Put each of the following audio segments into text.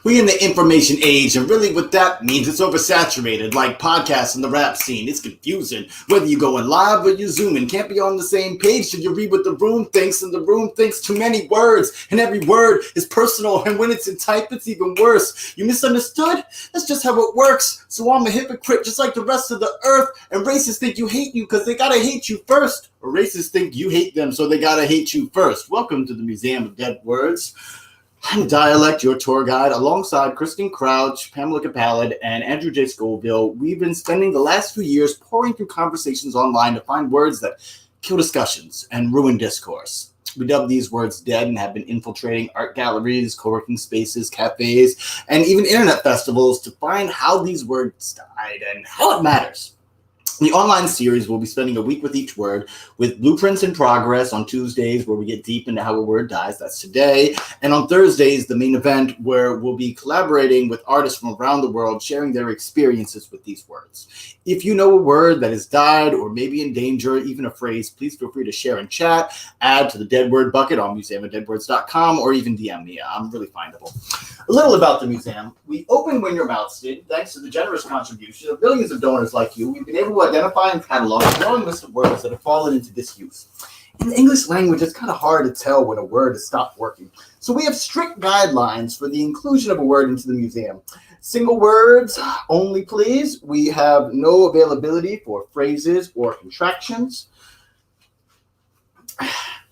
We in the information age, and really what that means, it's oversaturated, like podcasts in the rap scene. It's confusing. Whether you going live or you zooming, can't be on the same page till you read what the room thinks, and the room thinks too many words, and every word is personal, and when it's in type, it's even worse. You misunderstood? That's just how it works. So I'm a hypocrite just like the rest of the earth, and racists think you hate you because they gotta hate you first, or racists think you hate them so they gotta hate you first. Welcome to the Museum of Dead Words. I'm Dyalekt, your tour guide, alongside Kristen Crouch, Pamela Capalid, and Andrew J. Scoville. We've been spending the last few years pouring through conversations online to find words that kill discussions and ruin discourse. We dub these words dead and have been infiltrating art galleries, co-working spaces, cafes, and even internet festivals to find how these words died and how it matters. The online series will be spending a week with each word, with Blueprints in Progress on Tuesdays, where we get deep into how a word dies. That's today. And on Thursdays, the main event, where we'll be collaborating with artists from around the world, sharing their experiences with these words. If you know a word that has died or maybe in danger, even a phrase, please feel free to share in chat, add to the Dead Word bucket on museumofdeadwords.com, or even DM me. I'm really findable. A little about the museum. We open when your mouth did, thanks to the generous contribution of millions of donors like you. We've been able to identify and catalog a growing list of words that have fallen into disuse. In the English language, it's kind of hard to tell when a word has stopped working. So we have strict guidelines for the inclusion of a word into the museum. Single words only, please. We have no availability for phrases or contractions.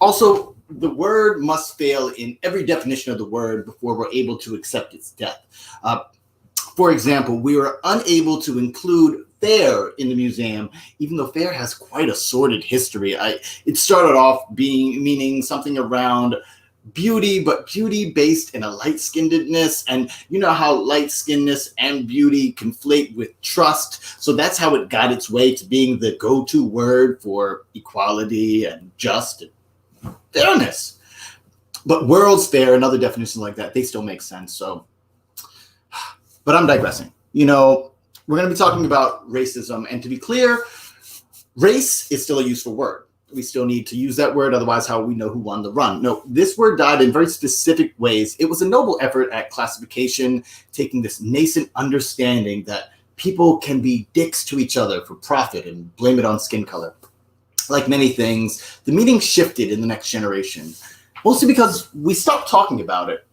Also, the word must fail in every definition of the word before we're able to accept its death. For example, we were unable to include fair in the museum, even though fair has quite a sordid history. It started off meaning something around beauty, but beauty based in a light-skinnedness, and you know how light-skinnedness and beauty conflate with trust, so that's how it got its way to being the go-to word for equality and just and fairness. But World's Fair and other definitions like that, they still make sense. So, but I'm digressing. You know, we're going to be talking about racism, and to be clear, race is still a useful word. We still need to use that word, otherwise how we know who won the run. No, this word died in very specific ways. It was a noble effort at classification, taking this nascent understanding that people can be dicks to each other for profit and blame it on skin color. Like many things, the meaning shifted in the next generation, mostly because we stopped talking about it.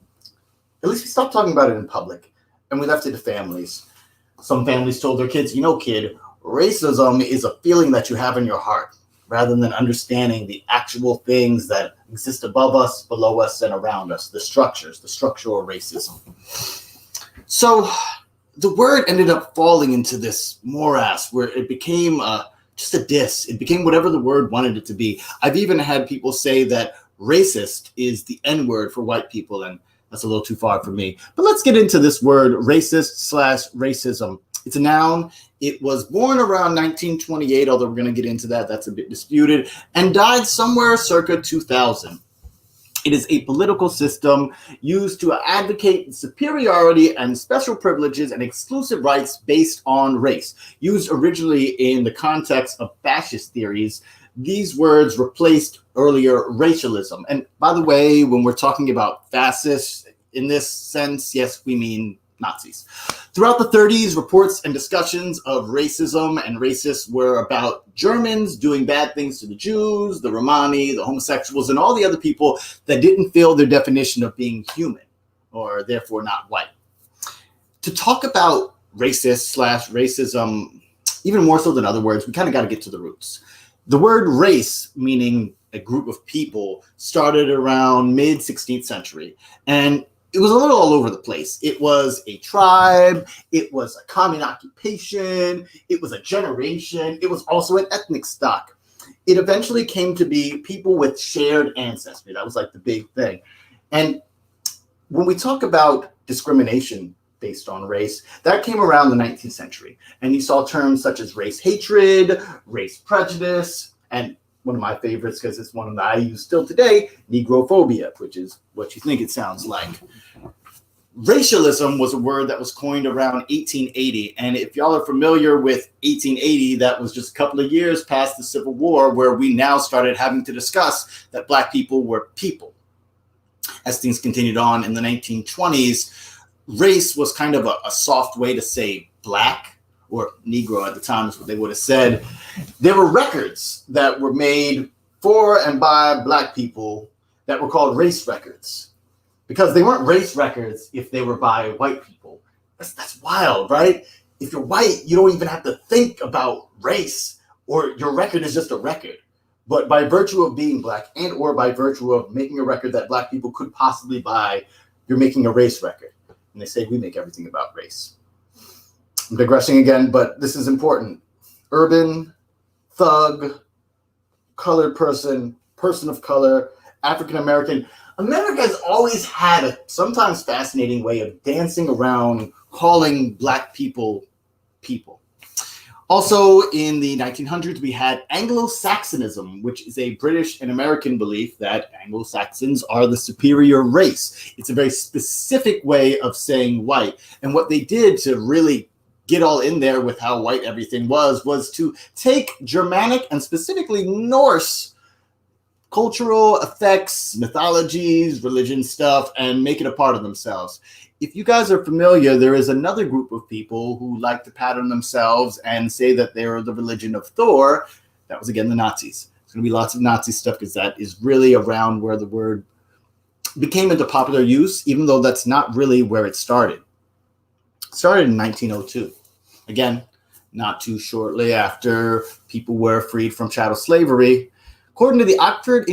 At least we stopped talking about it in public, and we left it to families. Some families told their kids, you know, kid, racism is a feeling that you have in your heart, rather than understanding the actual things that exist above us, below us, and around us, the structures, the structural racism. So the word ended up falling into this morass where it became just a diss. It became whatever the word wanted it to be. I've even had people say that racist is the N-word for white people, and that's a little too far for me. But let's get into this word, racist/racism. It's a noun. It was born around 1928, although we're going to get into that. That's a bit disputed, and died somewhere circa 2000. It is a political system used to advocate superiority and special privileges and exclusive rights based on race. Used originally in the context of fascist theories, these words replaced earlier racialism. And by the way, when we're talking about fascists in this sense, yes, we mean Nazis. Throughout the 30s, reports and discussions of racism and racists were about Germans doing bad things to the Jews, the Romani, the homosexuals, and all the other people that didn't fill their definition of being human, or therefore not white. To talk about racist/racism, even more so than other words, we kind of got to get to the roots. The word race, meaning a group of people, started around mid-16th century, and it was a little all over the place. It was a tribe, it was a common occupation, it was a generation, it was also an ethnic stock. It eventually came to be people with shared ancestry. That was like the big thing. And when we talk about discrimination based on race, that came around the 19th century. And you saw terms such as race hatred, race prejudice, and one of my favorites, because it's one that I use still today, negrophobia, which is what you think it sounds like. Racialism was a word that was coined around 1880. And if y'all are familiar with 1880, that was just a couple of years past the Civil War, where we now started having to discuss that Black people were people. As things continued on in the 1920s, race was kind of a soft way to say black or Negro at the time is what they would have said. There were records that were made for and by black people that were called race records because they weren't race records if they were by white people. That's wild, right? If you're white, you don't even have to think about race, or your record is just a record. But by virtue of being black and or by virtue of making a record that black people could possibly buy, you're making a race record. And they say we make everything about race. I'm digressing again, but this is important. Urban, thug, colored person, person of color, African American. America has always had a sometimes fascinating way of dancing around calling black people people. Also, in the 1900s, we had Anglo-Saxonism, which is a British and American belief that Anglo-Saxons are the superior race. It's a very specific way of saying white. And what they did to really get all in there with how white everything was to take Germanic and specifically Norse cultural effects, mythologies, religion stuff, and make it a part of themselves. If you guys are familiar, there is another group of people who like to pattern themselves and say that they're the religion of Thor. That was, again, the Nazis. There's going to be lots of Nazi stuff because that is really around where the word became into popular use, even though that's not really where it started. It started in 1902. Again, not too shortly after people were freed from chattel slavery. According to the Oxford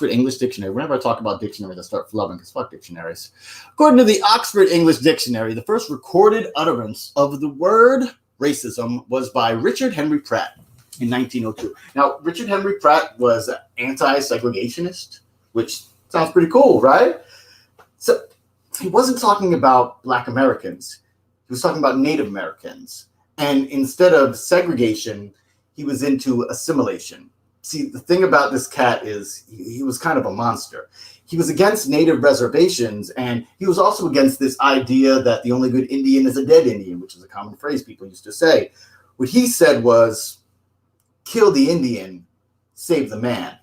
English Dictionary, whenever I talk about dictionaries, I start flubbing because fuck dictionaries. According to the Oxford English Dictionary, the first recorded utterance of the word racism was by Richard Henry Pratt in 1902. Now, Richard Henry Pratt was an anti-segregationist, which sounds pretty cool, right? So he wasn't talking about Black Americans. He was talking about Native Americans. And instead of segregation, he was into assimilation. See, the thing about this cat is he was kind of a monster. He was against native reservations, and he was also against this idea that the only good Indian is a dead Indian, which is a common phrase people used to say. What he said was, kill the Indian, save the man.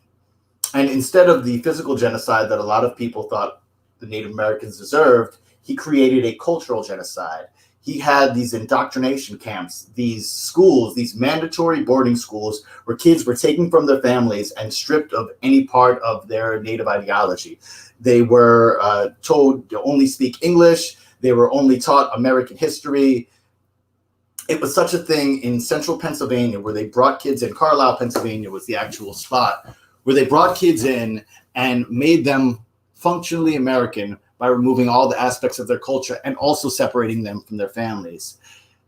And instead of the physical genocide that a lot of people thought the Native Americans deserved, he created a cultural genocide. He had these indoctrination camps, these schools, these mandatory boarding schools where kids were taken from their families and stripped of any part of their native ideology. They were told to only speak English. They were only taught American history. It was such a thing in central Pennsylvania where they brought kids in. Carlisle, Pennsylvania was the actual spot where they brought kids in and made them functionally American by removing all the aspects of their culture and also separating them from their families.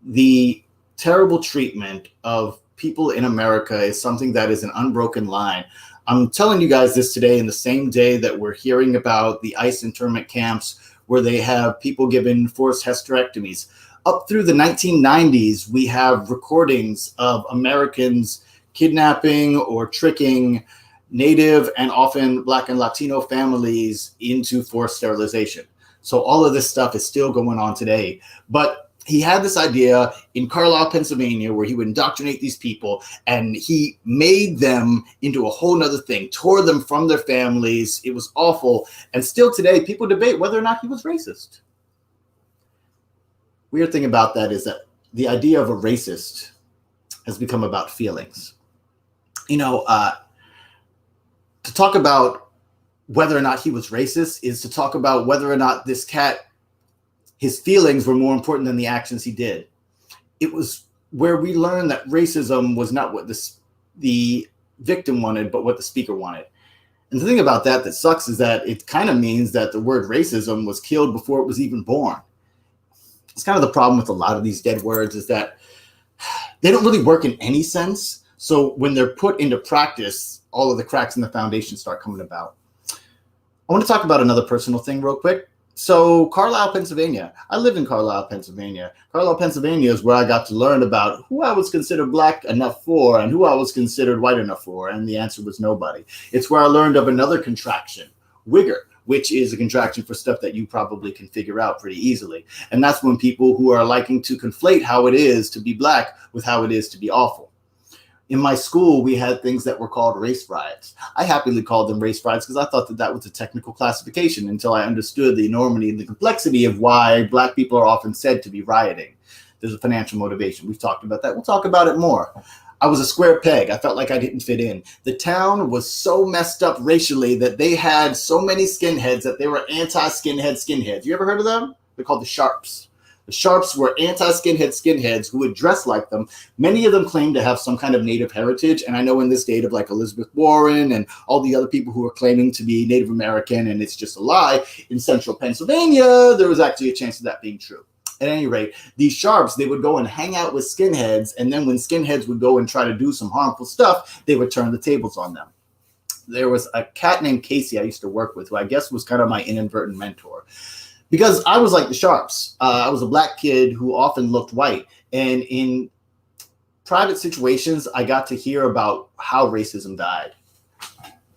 The terrible treatment of people in America is something that is an unbroken line. I'm telling you guys this today in the same day that we're hearing about the ICE internment camps where they have people given forced hysterectomies. Up through the 1990s, we have recordings of Americans kidnapping or tricking Native and often Black and Latino families into forced sterilization. So all of this stuff is still going on today. But he had this idea in Carlisle, Pennsylvania, where he would indoctrinate these people, and he made them into a whole nother thing, tore them from their families. It was awful. And still today, people debate whether or not he was racist. Weird thing about that is that the idea of a racist has become about feelings. You know, to talk about whether or not he was racist is to talk about whether or not this cat, his feelings were more important than the actions he did. It was where we learned that racism was not what the victim wanted, but what the speaker wanted. And the thing about that sucks is that it kind of means that the word racism was killed before it was even born. It's kind of the problem with a lot of these dead words is that they don't really work in any sense. So when they're put into practice, all of the cracks in the foundation start coming about. I want to talk about another personal thing real quick. So Carlisle, Pennsylvania. I live in Carlisle, Pennsylvania. Carlisle, Pennsylvania is where I got to learn about who I was considered Black enough for and who I was considered white enough for. And the answer was nobody. It's where I learned of another contraction, Wigger, which is a contraction for stuff that you probably can figure out pretty easily. And that's when people who are liking to conflate how it is to be Black with how it is to be awful. In my school, we had things that were called race riots. I happily called them race riots because I thought that that was a technical classification until I understood the enormity and the complexity of why Black people are often said to be rioting. There's a financial motivation. We've talked about that. We'll talk about it more. I was a square peg. I felt like I didn't fit in. The town was so messed up racially that they had so many skinheads that they were anti-skinhead skinheads. You ever heard of them? They're called the Sharps. The Sharps were anti-skinhead skinheads who would dress like them. Many of them claimed to have some kind of Native heritage. And I know in this state of like Elizabeth Warren and all the other people who are claiming to be Native American and it's just a lie, in central Pennsylvania, there was actually a chance of that being true. At any rate, these Sharps, they would go and hang out with skinheads. And then when skinheads would go and try to do some harmful stuff, they would turn the tables on them. There was a cat named Casey I used to work with who I guess was kind of my inadvertent mentor. Because I was like the Sharps. I was a Black kid who often looked white. And in private situations, I got to hear about how racism died.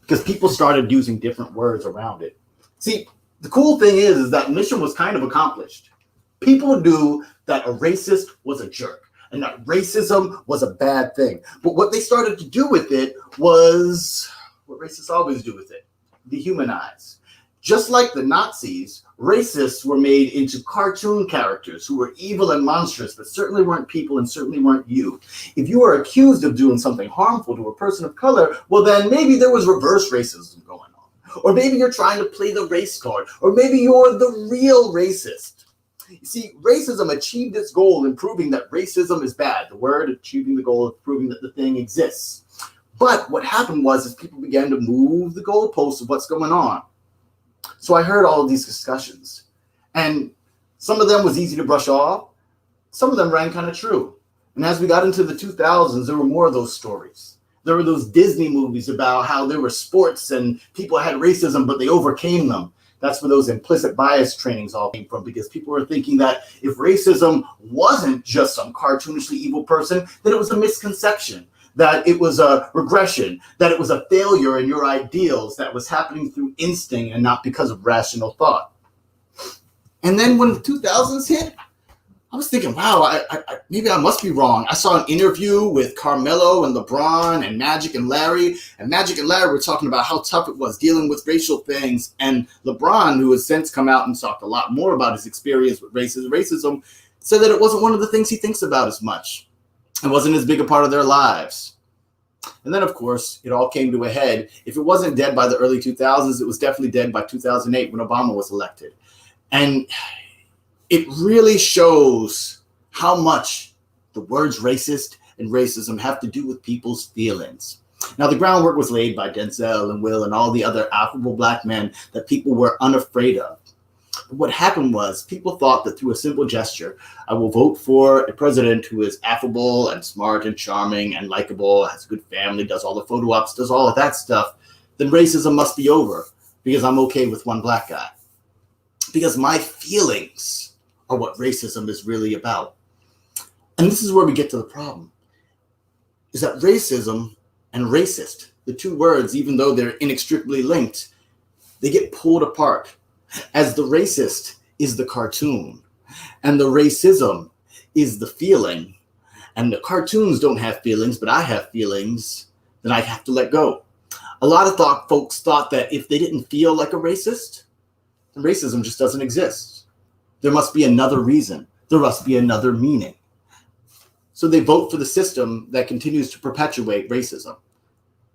Because people started using different words around it. See, the cool thing is that mission was kind of accomplished. People knew that a racist was a jerk and that racism was a bad thing. But what they started to do with it was what racists always do with it: dehumanize. Just like the Nazis, racists were made into cartoon characters who were evil and monstrous, but certainly weren't people and certainly weren't you. If you were accused of doing something harmful to a person of color, well, then maybe there was reverse racism going on. Or maybe you're trying to play the race card. Or maybe you're the real racist. You see, racism achieved its goal in proving that racism is bad. The word achieving the goal of proving that the thing exists. But what happened was people began to move the goalposts of what's going on. So I heard all of these discussions, and some of them was easy to brush off. Some of them rang kind of true. And as we got into the 2000s, there were more of those stories. There were those Disney movies about how there were sports and people had racism, but they overcame them. That's where those implicit bias trainings all came from, because people were thinking that if racism wasn't just some cartoonishly evil person, then it was a misconception, that it was a regression, that it was a failure in your ideals that was happening through instinct and not because of rational thought. And then when the 2000s hit, I was thinking, wow, maybe I must be wrong. I saw an interview with Carmelo and LeBron and Magic and Larry. And Magic and Larry were talking about how tough it was dealing with racial things. And LeBron, who has since come out and talked a lot more about his experience with racism, said that it wasn't one of the things he thinks about as much. It wasn't as big a part of their lives. And then, of course, it all came to a head. If it wasn't dead by the early 2000s, it was definitely dead by 2008 when Obama was elected. And it really shows how much the words racist and racism have to do with people's feelings. Now, the groundwork was laid by Denzel and Will and all the other affable Black men that people were unafraid of. But what happened was people thought that through a simple gesture, I will vote for a president who is affable and smart and charming and likable, has a good family, does all the photo ops, does all of that stuff, then racism must be over because I'm okay with one Black guy. Because my feelings are what racism is really about. And this is where we get to the problem, is that racism and racist, the two words, even though they're inextricably linked, they get pulled apart. As the racist is the cartoon, and the racism is the feeling, and the cartoons don't have feelings, but I have feelings, then I have to let go. A lot of folks thought that if they didn't feel like a racist, then racism just doesn't exist. There must be another reason. There must be another meaning. So they vote for the system that continues to perpetuate racism.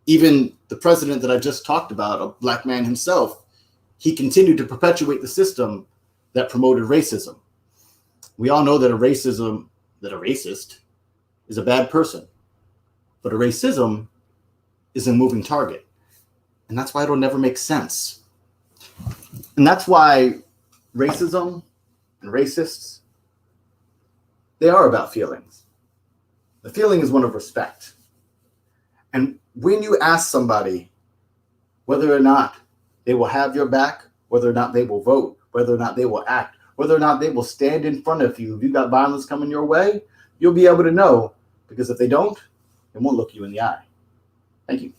Even the president that I just talked about, a Black man himself, he continued to perpetuate the system that promoted racism. We all know that a racist is a bad person, but a racism is a moving target. And that's why it'll never make sense. And that's why racism and racists, they are about feelings. The feeling is one of respect. And when you ask somebody whether or not they will have your back, whether or not they will vote, whether or not they will act, whether or not they will stand in front of you, if you've got violence coming your way, you'll be able to know, because if they don't, it won't look you in the eye. Thank you.